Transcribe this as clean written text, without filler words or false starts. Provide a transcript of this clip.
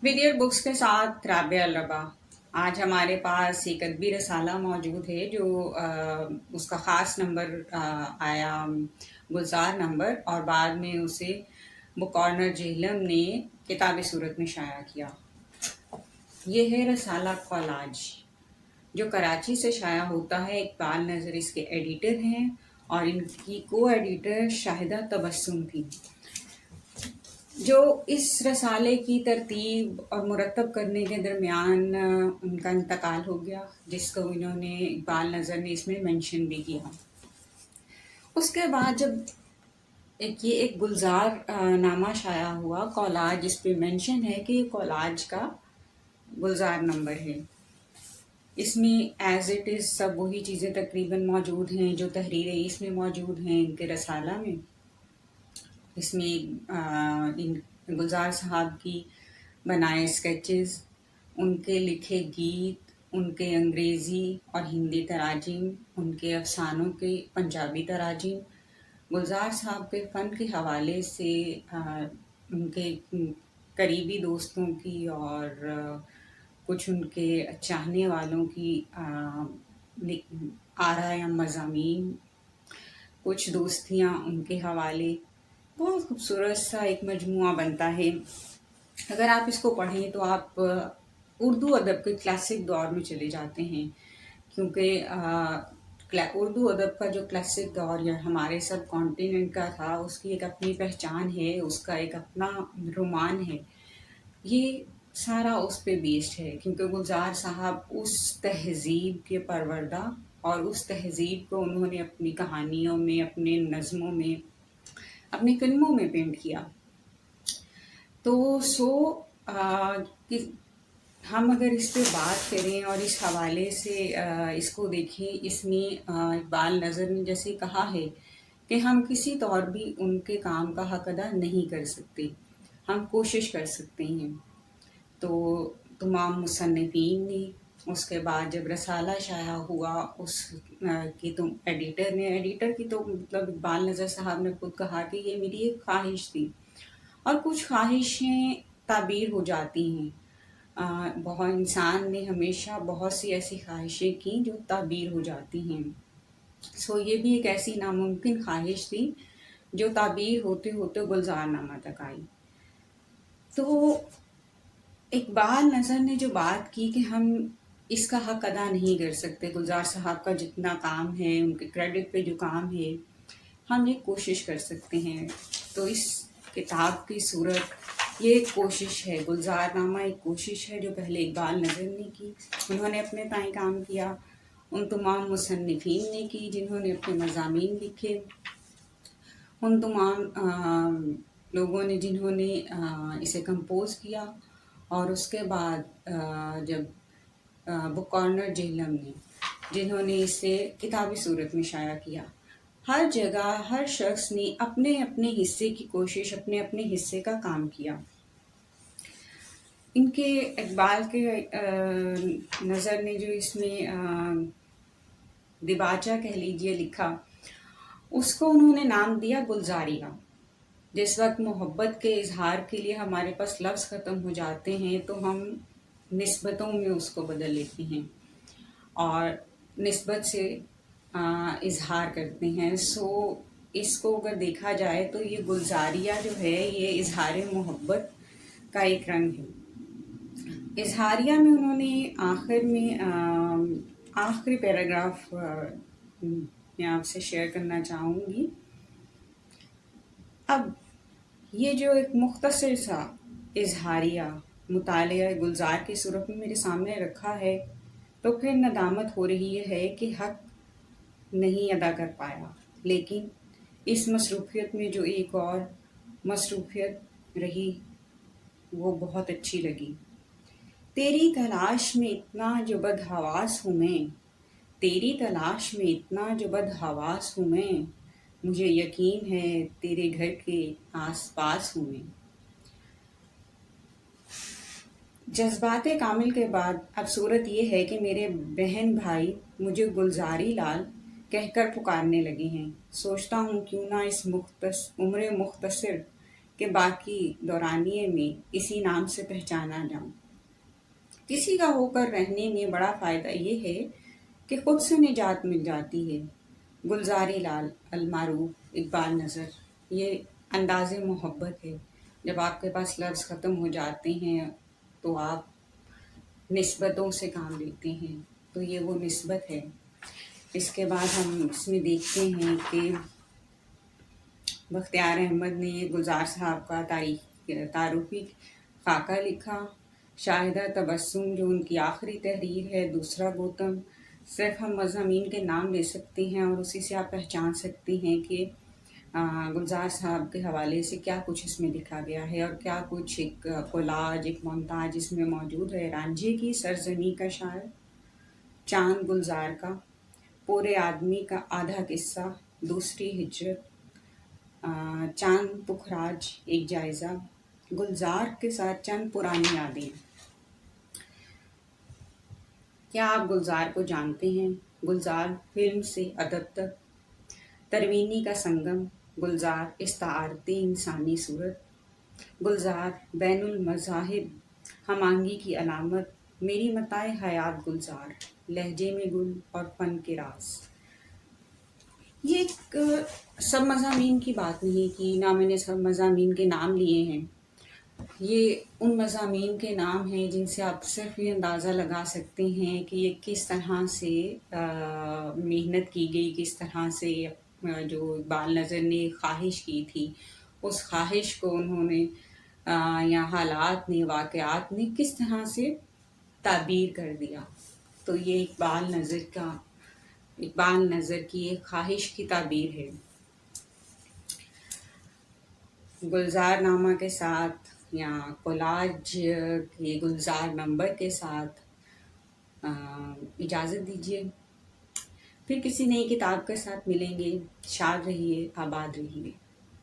विदियर books के साथ राबिया अलरबा। आज हमारे पास एक अदबी रसाला मौजूद है जो उसका ख़ास नंबर आया गुलजार नंबर, और बाद में उसे बुक कॉर्नर जेहलम ने किताबी सूरत में शाया किया। ये है रसाला कॉलाज, जो कराची से शाया होता है। इकबाल नज़र इसके एडिटर हैं और इनकी को एडिटर शाहिदा तबस्सुम थी। जो इस रसाले की तरतीब और मुरतब करने के दरमियान उनका इंतकाल हो गया, जिसको इन्होंने इकबाल नज़र ने इसमें मेंशन भी किया। उसके बाद जब एक गुलजार नामा शाया हुआ कॉलाज, जिस पे मेंशन है कि ये कॉलाज का गुलजार नंबर है। इसमें एज इट इज़ सब वही चीज़ें तकरीबन मौजूद हैं जो तहरीरें इसमें मौजूद हैं इनके रसाला में। इसमें इन गुलजार साहब की बनाए स्केचेस, उनके लिखे गीत, उनके अंग्रेज़ी और हिंदी तराजीम, उनके अफसानों के पंजाबी तराजीम, गुलजार साहब के फ़न के हवाले से उनके करीबी दोस्तों की और कुछ उनके चाहने वालों की आरा या मज़ामीन, कुछ दोस्तियाँ उनके हवाले, बहुत खूबसूरत सा एक मजमुआ बनता है। अगर आप इसको पढ़ें तो आप उर्दू अदब के क्लासिक दौर में चले जाते हैं, क्योंकि उर्दू अदब का जो क्लासिक दौर या हमारे सब कॉन्टिनेंट का था, उसकी एक अपनी पहचान है, उसका एक अपना रोमान है। ये सारा उस पे बेस्ड है, क्योंकि गुलजार साहब उस तहज़ीब के परवरदा और उस तहज़ीब को उन्होंने अपनी कहानियों में, अपने नज़्मों में, अपने कलमों में पेंट किया। तो कि हम अगर इस पे बात करें और इस हवाले से इसको देखें, इसमें इकबाल नज़र ने जैसे कहा है कि हम किसी तौर भी उनके काम का हक अदा नहीं कर सकते, हम कोशिश कर सकते हैं। तो तमाम मुसन्निफ़ीन ने उसके बाद जब रसाला शाया हुआ, उस की तो एडिटर की तो मतलब इकबाल नज़र साहब ने खुद कहा कि ये मेरी एक ख्वाहिश थी, और कुछ ख्वाहिशें ताबीर हो जाती हैं। बहुत इंसान ने हमेशा बहुत सी ऐसी ख्वाहिशें की जो ताबीर हो जाती हैं। ये भी एक ऐसी नामुमकिन ख्वाहिश थी जो ताबीर होते होते गुलजारनामा तक आई। तो इकबाल नज़र ने जो बात की कि हम इसका हक अदा नहीं कर सकते, गुलजार साहब का जितना काम है, उनके क्रेडिट पे जो काम है, हम ये कोशिश कर सकते हैं। तो इस किताब की सूरत ये एक कोशिश है, गुलजारनामा एक कोशिश है जो पहले इकबाल नज़र ने की, उन्होंने अपने ताईं काम किया, उन तमाम मुसन्निफ़ीन ने की जिन्होंने अपने मज़ामीन लिखे, उन तमाम लोगों ने जिन्होंने इसे कंपोज़ किया, और उसके बाद जब बुक कॉर्नर जेहलम ने जिन्होंने इसे किताबी सूरत में शाया किया, हर जगह हर शख्स ने अपने अपने हिस्से की कोशिश, अपने अपने हिस्से का काम किया। इनके इकबाल के नज़र ने जो इसमें दिबाचा कह लीजिए लिखा, उसको उन्होंने नाम दिया गुलजारिया। जिस वक्त मोहब्बत के इजहार के लिए हमारे पास लफ्ज़ ख़त्म हो जाते हैं तो हम निस्बतों में उसको बदल लेते हैं और निस्बत से इजहार करते हैं। इसको अगर देखा जाए तो ये गुलजारिया जो है ये इजहार मोहब्बत का एक रंग है। इजहारिया में उन्होंने आखिर में आखिरी पैराग्राफ मैं आपसे शेयर करना चाहूँगी। अब ये जो एक मुख्तसर सा इजहारिया मुतालिया गुलजार की सूरत में मेरे सामने रखा है, तो फिर नदामत हो रही है कि हक नहीं अदा कर पाया, लेकिन इस मसरूफ़ियत में जो एक और मसरूफ़ियत रही वो बहुत अच्छी लगी। तेरी तलाश में इतना जो बदहवास हूँ मैं, तेरी तलाश में इतना जो बदहवास हूँ मैं, मुझे यकीन है तेरे घर के आस-पास हूँ मैं। जज्बात कामिल के बाद अब सूरत ये है कि मेरे बहन भाई मुझे गुलजारी लाल कहकर पुकारने लगे हैं। सोचता हूँ क्यों ना इस उम्र मुख्तसर کہ باقی دورانیے میں اسی نام سے پہچانا جاؤں۔ کسی کا ہو کر رہنے میں بڑا فائدہ یہ ہے کہ خود سے نجات مل جاتی ہے۔ گلزاری لال المعروف اقبال نظر، یہ انداز محبت ہے۔ جب آپ کے پاس لفظ ختم ہو جاتے ہیں تو آپ نسبتوں سے کام لیتے ہیں، تو یہ وہ نسبت ہے۔ اس کے بعد ہم اس میں دیکھتے ہیں کہ بختیار احمد نے گلزار صاحب کا تعارفی خاکہ لکھا۔ شاہدہ تبسم جو ان کی آخری تحریر ہے، دوسرا گوتم۔ صرف ہم مضامین کے نام لے سکتے ہیں اور اسی سے آپ پہچان سکتے ہیں کہ گلزار صاحب کے حوالے سے کیا کچھ اس میں لکھا گیا ہے اور کیا کچھ ایک کولاج، ایک مونتاج اس میں موجود ہے۔ رانجھے کی سرزمین کا شاعر، چاند گلزار کا، پورے آدمی کا آدھا قصہ، دوسری ہجرت، چاند پخراج ایک جائزہ، گلزار کے ساتھ چند پرانی یادیں۔ کیا آپ گلزار کو جانتے ہیں؟ گلزار فلم سے ادب تک، تروینی کا سنگم، گلزار استعارت انسانی صورت، گلزار بین المذاہب، ہم آہنگی کی علامت، میری متاع حیات گلزار، لہجے میں گل اور فن کے راز۔ یہ ایک سب مضامین کی بات نہیں کی، نہ میں نے سب مضامین کے نام لیے ہیں۔ یہ ان مضامین کے نام ہیں جن سے آپ صرف یہ اندازہ لگا سکتے ہیں کہ یہ کس طرح سے محنت کی گئی، کس طرح سے جو اقبال نظر نے خواہش کی تھی، اس خواہش کو انہوں نے یا حالات نے، واقعات نے کس طرح سے تعبیر کر دیا۔ تو یہ اقبال نظر کی ایک خواہش کی تعبیر ہے۔ گلزار نامہ کے ساتھ یا کولاج کے گلزار نمبر کے ساتھ اجازت دیجیے، پھر کسی نئی کتاب کے ساتھ ملیں گے۔ شاد رہیے، آباد رہیے۔